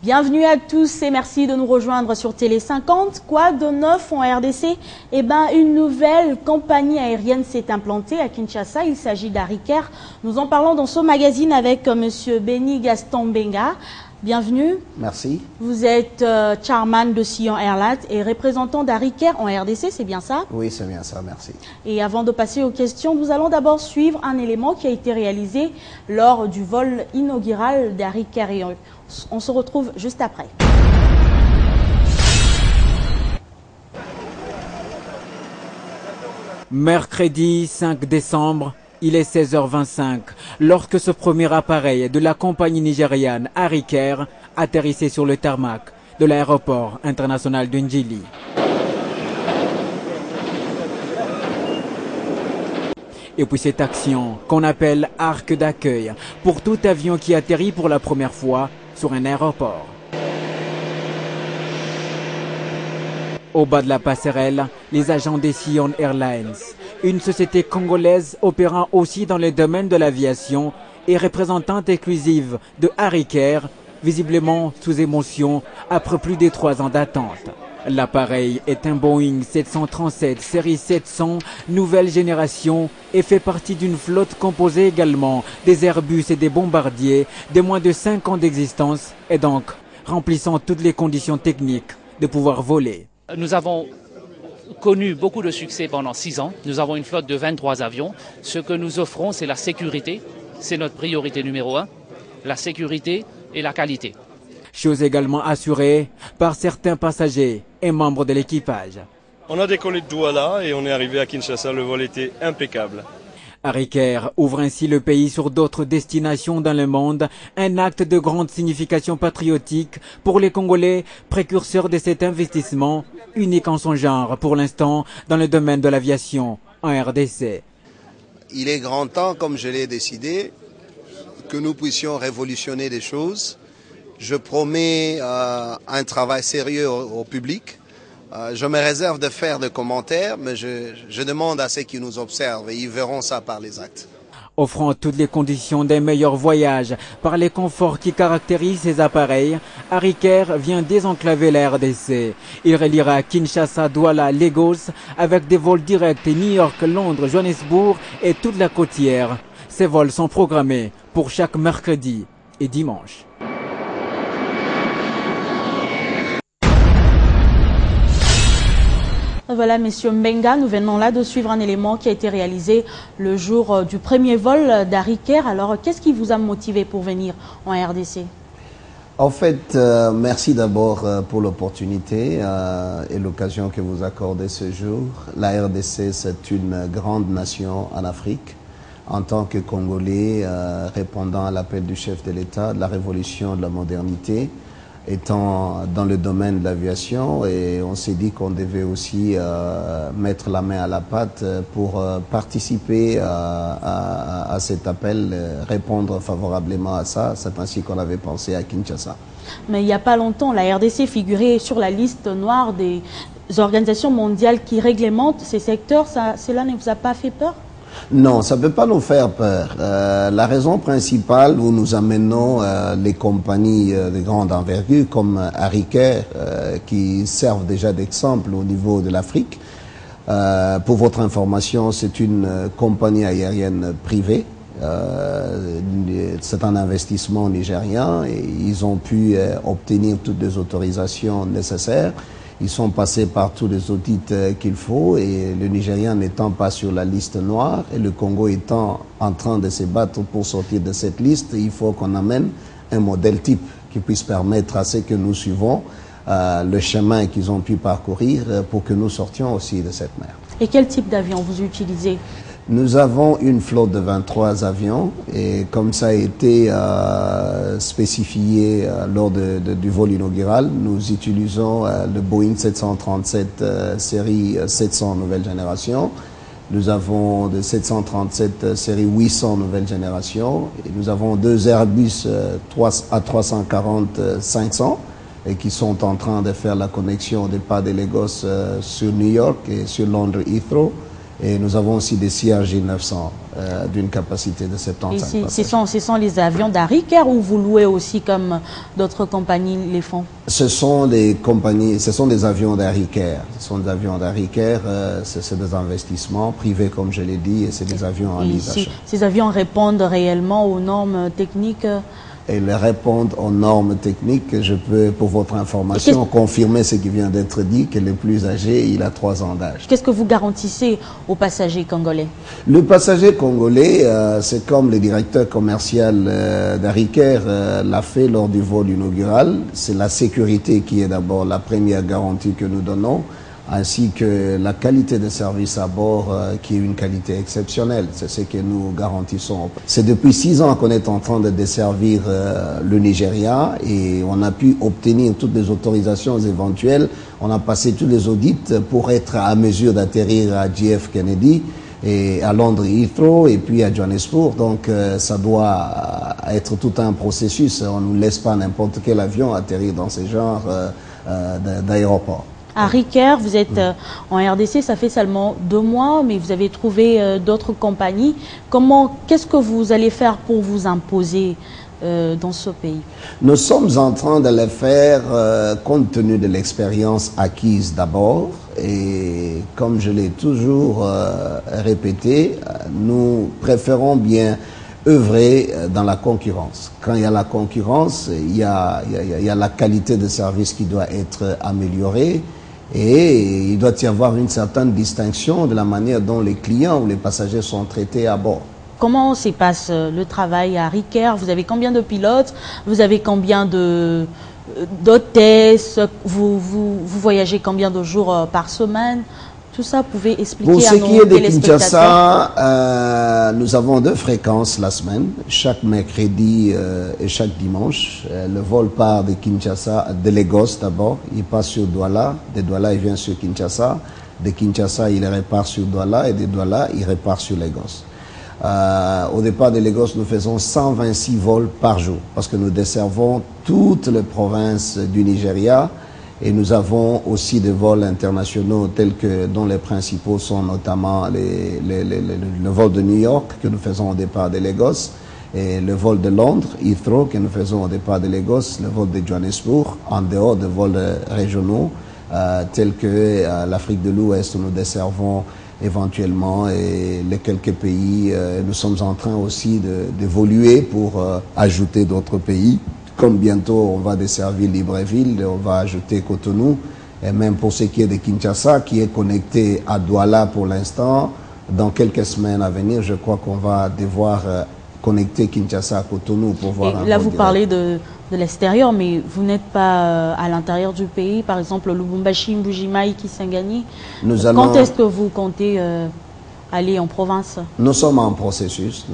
Bienvenue à tous et merci de nous rejoindre sur Télé 50. Quoi de neuf en RDC? Eh ben, une nouvelle compagnie aérienne s'est implantée à Kinshasa. Il s'agit d'Ariker. Nous en parlons dans ce magazine avec Monsieur Béni Gaston Benga. Bienvenue. Merci. Vous êtes chairman de Sion Airlines et représentant d'Ariker en RDC, c'est bien ça? Oui, c'est bien ça, merci. Et avant de passer aux questions, nous allons d'abord suivre un élément qui a été réalisé lors du vol inaugural d'Ariker. Et on se retrouve juste après. Mercredi 5 décembre, il est 16h25, lorsque ce premier appareil de la compagnie nigériane Ariker atterrissait sur le tarmac de l'aéroport international de Njili. Et puis cette action qu'on appelle arc d'accueil pour tout avion qui atterrit pour la première fois sur un aéroport. Au bas de la passerelle, les agents des Sion Airlines, une société congolaise opérant aussi dans le domaine de l'aviation et représentante exclusive de Ariker, visiblement sous émotion après plus de 3 ans d'attente. L'appareil est un Boeing 737 série 700 nouvelle génération et fait partie d'une flotte composée également des Airbus et des bombardiers de moins de 5 ans d'existence et donc remplissant toutes les conditions techniques de pouvoir voler. Nous avons connu beaucoup de succès pendant 6 ans. Nous avons une flotte de 23 avions. Ce que nous offrons, c'est la sécurité. C'est notre priorité numéro 1. La sécurité et la qualité. Chose également assurée par certains passagers et membres de l'équipage. On a décollé de Douala et on est arrivé à Kinshasa. Le vol était impeccable. Ariker ouvre ainsi le pays sur d'autres destinations dans le monde, un acte de grande signification patriotique pour les Congolais, précurseurs de cet investissement, unique en son genre pour l'instant dans le domaine de l'aviation en RDC. Il est grand temps, comme je l'ai décidé, que nous puissions révolutionner des choses. Je promets un travail sérieux au public. Je me réserve de faire des commentaires, mais je demande à ceux qui nous observent et ils verront ça par les actes. Offrant toutes les conditions d'un meilleur voyage par les conforts qui caractérisent ces appareils, Ariker vient désenclaver la RDC. Il reliera Kinshasa, Douala, Lagos avec des vols directs New York, Londres, Johannesburg et toute la côtière. Ces vols sont programmés pour chaque mercredi et dimanche. Voilà, Monsieur Mbenga, nous venons là de suivre un élément qui a été réalisé le jour du premier vol d'Ariker. Alors, qu'est-ce qui vous a motivé pour venir en RDC? En fait, merci d'abord pour l'opportunité et l'occasion que vous accordez ce jour. La RDC, c'est une grande nation en Afrique. En tant que Congolais, répondant à l'appel du chef de l'État, de la révolution, de la modernité, étant dans le domaine de l'aviation, et on s'est dit qu'on devait aussi mettre la main à la pâte pour participer à cet appel, répondre favorablement à ça. C'est ainsi qu'on avait pensé à Kinshasa. Mais il n'y a pas longtemps, la RDC figurait sur la liste noire des organisations mondiales qui réglementent ces secteurs. Cela ne vous a pas fait peur? Non, ça ne peut pas nous faire peur. La raison principale où nous amenons les compagnies de grande envergure comme Ariker, qui servent déjà d'exemple au niveau de l'Afrique. Pour votre information, c'est une compagnie aérienne privée. C'est un investissement nigérien et ils ont pu obtenir toutes les autorisations nécessaires. Ils sont passés par tous les audits qu'il faut et le Nigérien n'étant pas sur la liste noire et le Congo étant en train de se battre pour sortir de cette liste, il faut qu'on amène un modèle type qui puisse permettre à ceux que nous suivons le chemin qu'ils ont pu parcourir pour que nous sortions aussi de cette mer. Et quel type d'avion vous utilisez? Nous avons une flotte de 23 avions et comme ça a été spécifié lors du vol inaugural, nous utilisons le Boeing 737 série 700 nouvelle génération. Nous avons de 737 série 800 nouvelle génération et nous avons 2 Airbus A340-500 et qui sont en train de faire la connexion des pas de Lagos sur New York et sur Londres Heathrow. Et nous avons aussi des CRJ 900 d'une capacité de 75 passagers. Ce sont les avions d'Ariker ou vous louez aussi comme d'autres compagnies les font? Ce sont des compagnies, ce sont des avions d'Ariker. Ce sont des avions d'Ariker, c'est des investissements privés comme je l'ai dit et c'est des avions en lease. Ces avions répondent réellement aux normes techniques? Ils répondent aux normes techniques. Je peux, pour votre information, confirmer ce qui vient d'être dit, que le plus âgé, il a 3 ans d'âge. Qu'est-ce que vous garantissez aux passagers congolais? Le passager congolais, c'est comme le directeur commercial d'Ariker l'a fait lors du vol inaugural. C'est la sécurité qui est d'abord la première garantie que nous donnons, ainsi que la qualité de service à bord qui est une qualité exceptionnelle. C'est ce que nous garantissons. C'est depuis 6 ans qu'on est en train de desservir le Nigeria et on a pu obtenir toutes les autorisations éventuelles. On a passé tous les audits pour être à mesure d'atterrir à JF Kennedy et à Londres Heathrow et puis à Johannesburg. Donc ça doit être tout un processus. On ne laisse pas n'importe quel avion atterrir dans ce genre d'aéroport. À Ariker, vous êtes en RDC, ça fait seulement 2 mois, mais vous avez trouvé d'autres compagnies. Qu'est-ce que vous allez faire pour vous imposer dans ce pays? Nous sommes en train de le faire compte tenu de l'expérience acquise d'abord. Et comme je l'ai toujours répété, nous préférons bien œuvrer dans la concurrence. Quand il y a la concurrence, il y a la qualité de service qui doit être améliorée. Et il doit y avoir une certaine distinction de la manière dont les clients ou les passagers sont traités à bord. Comment se passe le travail à Ariker? Vous avez combien de pilotes? Vous avez combien d'hôtesses? Vous voyagez combien de jours par semaine? Tout ça, vous pouvez expliquer à nos téléspectateurs? Pour ce qui est de Kinshasa, nous avons 2 fréquences la semaine, chaque mercredi et chaque dimanche. Le vol part de Kinshasa, de Lagos d'abord, il passe sur Douala, de Douala il vient sur Kinshasa, de Kinshasa il repart sur Douala et de Douala il repart sur Lagos. Au départ de Lagos, nous faisons 126 vols par jour parce que nous desservons toutes les provinces du Nigeria. Et nous avons aussi des vols internationaux dont les principaux sont notamment le vol de New York que nous faisons au départ de Lagos et le vol de Londres, Heathrow, que nous faisons au départ de Lagos, le vol de Johannesburg, en dehors de vols régionaux tels que l'Afrique de l'Ouest où nous desservons éventuellement et les quelques pays. Nous sommes en train aussi d'évoluer pour ajouter d'autres pays. Comme bientôt on va desservir Libreville, on va ajouter Cotonou, et même pour ce qui est de Kinshasa, qui est connecté à Douala pour l'instant, dans quelques semaines à venir, je crois qu'on va devoir connecter Kinshasa à Cotonou pour voir un vol là, vous direct. parlez de l'extérieur, mais vous n'êtes pas à l'intérieur du pays, par exemple Lubumbashi, Mbujimai, Kisangani. Quand est-ce que vous comptez aller en province? Nous sommes en processus,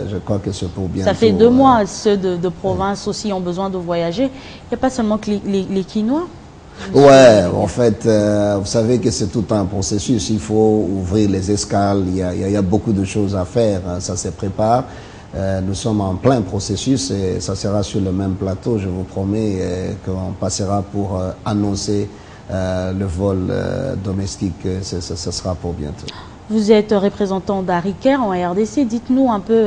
je crois que c'est pour bientôt. Ça fait 2 mois, ceux de province aussi ont besoin de voyager. Il n'y a pas seulement que les Quinois? Ouais, en fait, vous savez que c'est tout un processus, il faut ouvrir les escales, il y a beaucoup de choses à faire, ça se prépare. Nous sommes en plein processus et ça sera sur le même plateau, je vous promets qu'on passera pour annoncer le vol domestique, ce sera pour bientôt. Vous êtes représentant d'Ariker en RDC. Dites-nous un peu,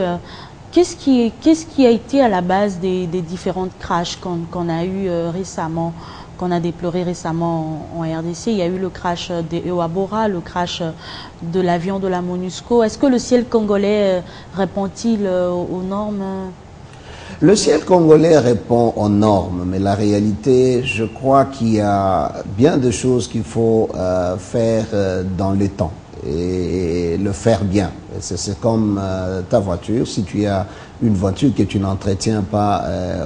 qu'est-ce qui a été à la base des différentes crashs qu'on a eu récemment, qu'on a déploré récemment en RDC? Il y a eu le crash de Ewabora, le crash de l'avion de la MONUSCO. Est-ce que le ciel congolais répond-il aux normes? Le ciel congolais répond aux normes, mais la réalité, je crois qu'il y a bien de choses qu'il faut faire dans le temps et le faire bien. C'est comme ta voiture. Si tu as une voiture que tu n'entretiens pas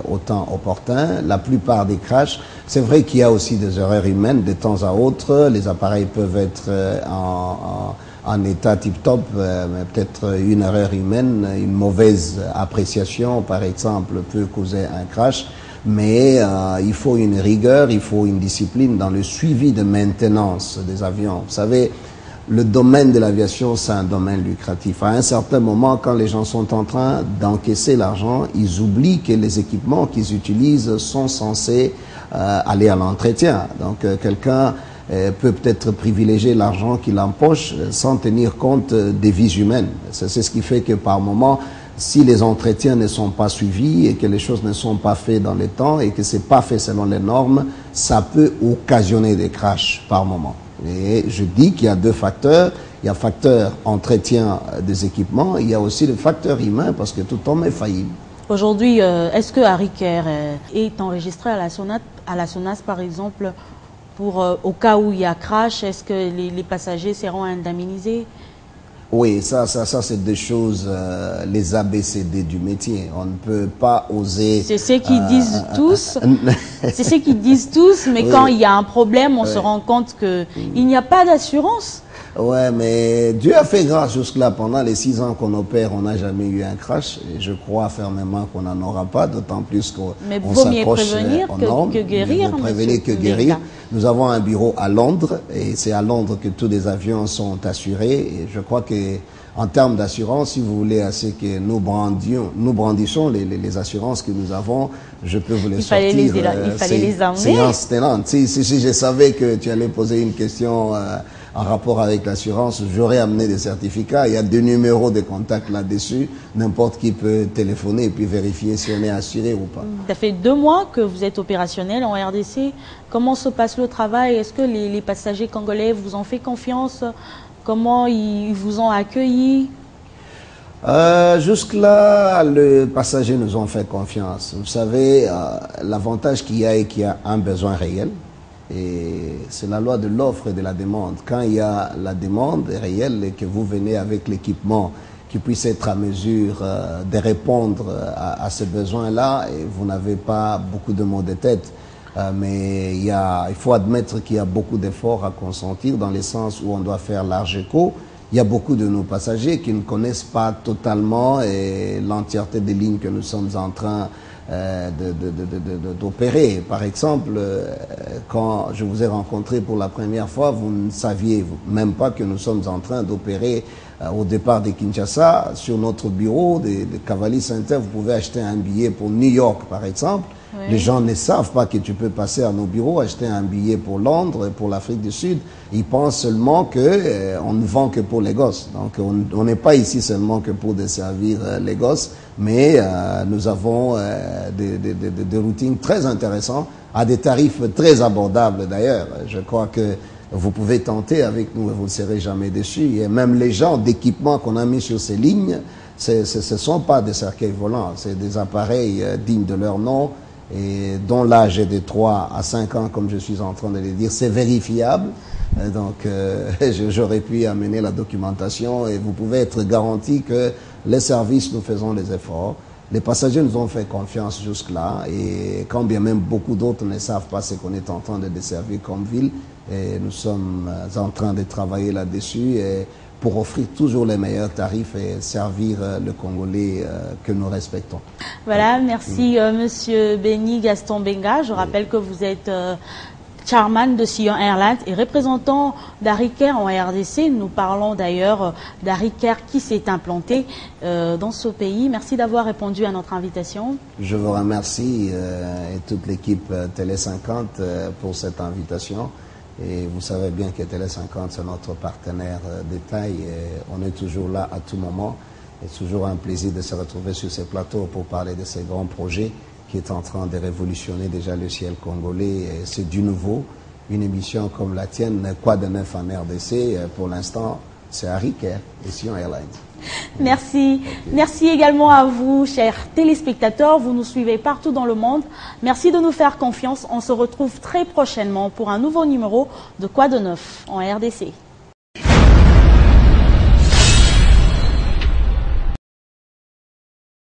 au temps opportun, la plupart des crashs, c'est vrai qu'il y a aussi des erreurs humaines de temps à autre. Les appareils peuvent être en état tip-top, mais peut-être une erreur humaine, une mauvaise appréciation, par exemple, peut causer un crash. Mais il faut une rigueur, il faut une discipline dans le suivi de maintenance des avions. Vous savez, le domaine de l'aviation, c'est un domaine lucratif. À un certain moment, quand les gens sont en train d'encaisser l'argent, ils oublient que les équipements qu'ils utilisent sont censés aller à l'entretien. Donc quelqu'un peut peut-être privilégier l'argent qu'il empoche sans tenir compte des vies humaines. C'est ce qui fait que par moment, si les entretiens ne sont pas suivis et que les choses ne sont pas faites dans les temps et que ce n'est pas fait selon les normes, ça peut occasionner des crashs par moment. Et je dis qu'il y a deux facteurs. Il y a le facteur entretien des équipements, il y a aussi le facteur humain parce que tout homme est faillible. Aujourd'hui, est-ce que Harry Kerr est enregistré à la SONAS par exemple pour au cas où il y a crash, est-ce que les passagers seront indemnisés? Oui, ça c'est des choses, les ABCD du métier. On ne peut pas oser... C'est ce qu'ils disent tous. C'est ce qu'ils disent tous, mais oui, quand il y a un problème, on se rend compte qu'il n'y a pas d'assurance. Ouais, mais Dieu a fait grâce jusque-là. Pendant les 6 ans qu'on opère, on n'a jamais eu un crash. Et je crois fermement qu'on n'en aura pas, d'autant plus qu'on s'accroche aux normes. Que guérir. Mieux vaut prévenir que guérir. Nous avons un bureau à Londres et c'est à Londres que tous les avions sont assurés. Et je crois que en termes d'assurance, si vous voulez assez que nous brandissons les assurances que nous avons, je peux vous les sortir. Il fallait les emmener. Séance tenante. Si je savais que tu allais poser une question en rapport avec l'assurance, j'aurais amené des certificats. Il y a 2 numéros de contact là-dessus. N'importe qui peut téléphoner et puis vérifier si on est assuré ou pas. Ça fait 2 mois que vous êtes opérationnel en RDC. Comment se passe le travail? Est-ce que les passagers congolais vous ont fait confiance? Comment ils vous ont accueilli? Jusque-là, les passagers nous ont fait confiance. Vous savez, l'avantage qu'il y a est qu'il y a un besoin réel. Et c'est la loi de l'offre et de la demande. Quand il y a la demande réelle et que vous venez avec l'équipement qui puisse être à mesure de répondre à ce besoin-là, et vous n'avez pas beaucoup de maux de tête. Mais il faut admettre qu'il y a beaucoup d'efforts à consentir dans le sens où on doit faire large écho. Il y a beaucoup de nos passagers qui ne connaissent pas totalement l'entièreté des lignes que nous sommes en train d'opérer. Par exemple, quand je vous ai rencontré pour la première fois, vous ne saviez même pas que nous sommes en train d'opérer au départ de Kinshasa. Sur notre bureau de Cavalli Center, vous pouvez acheter un billet pour New York, par exemple. Oui. Les gens ne savent pas que tu peux passer à nos bureaux, acheter un billet pour Londres, pour l'Afrique du Sud. Ils pensent seulement qu'on ne vend que pour les gosses. Donc on n'est pas ici seulement que pour desservir les gosses, mais nous avons des routines très intéressantes, à des tarifs très abordables d'ailleurs. Je crois que vous pouvez tenter avec nous et vous ne serez jamais déçus. Et même les gens d'équipement qu'on a mis sur ces lignes, ce ne sont pas des cercueils volants, c'est des appareils dignes de leur nom, et dont l'âge est de 3 à 5 ans, comme je suis en train de le dire, c'est vérifiable. Donc, j'aurais pu amener la documentation et vous pouvez être garanti que les services, nous faisons les efforts. Les passagers nous ont fait confiance jusque-là et quand bien même beaucoup d'autres ne savent pas ce qu'on est en train de desservir comme ville, et nous sommes en train de travailler là-dessus pour offrir toujours les meilleurs tarifs et servir le Congolais que nous respectons. Voilà, merci Monsieur Béni Gaston Benga. Je rappelle que vous êtes chairman de Sion Airlines et représentant d'Harry Kerr en RDC. Nous parlons d'ailleurs d'Harry Kerr qui s'est implanté dans ce pays. Merci d'avoir répondu à notre invitation. Je vous remercie et toute l'équipe Télé 50 pour cette invitation. Et vous savez bien que Télé 50, c'est notre partenaire de taille. Et on est toujours là à tout moment. C'est toujours un plaisir de se retrouver sur ces plateaux pour parler de ces grands projets qui est en train de révolutionner déjà le ciel congolais. C'est du nouveau. Une émission comme la tienne, quoi de neuf en RDC? Pour l'instant, c'est Harry Kerr et Sion Airlines. Merci. Merci également à vous, chers téléspectateurs. Vous nous suivez partout dans le monde. Merci de nous faire confiance. On se retrouve très prochainement pour un nouveau numéro de Quoi de neuf en RDC.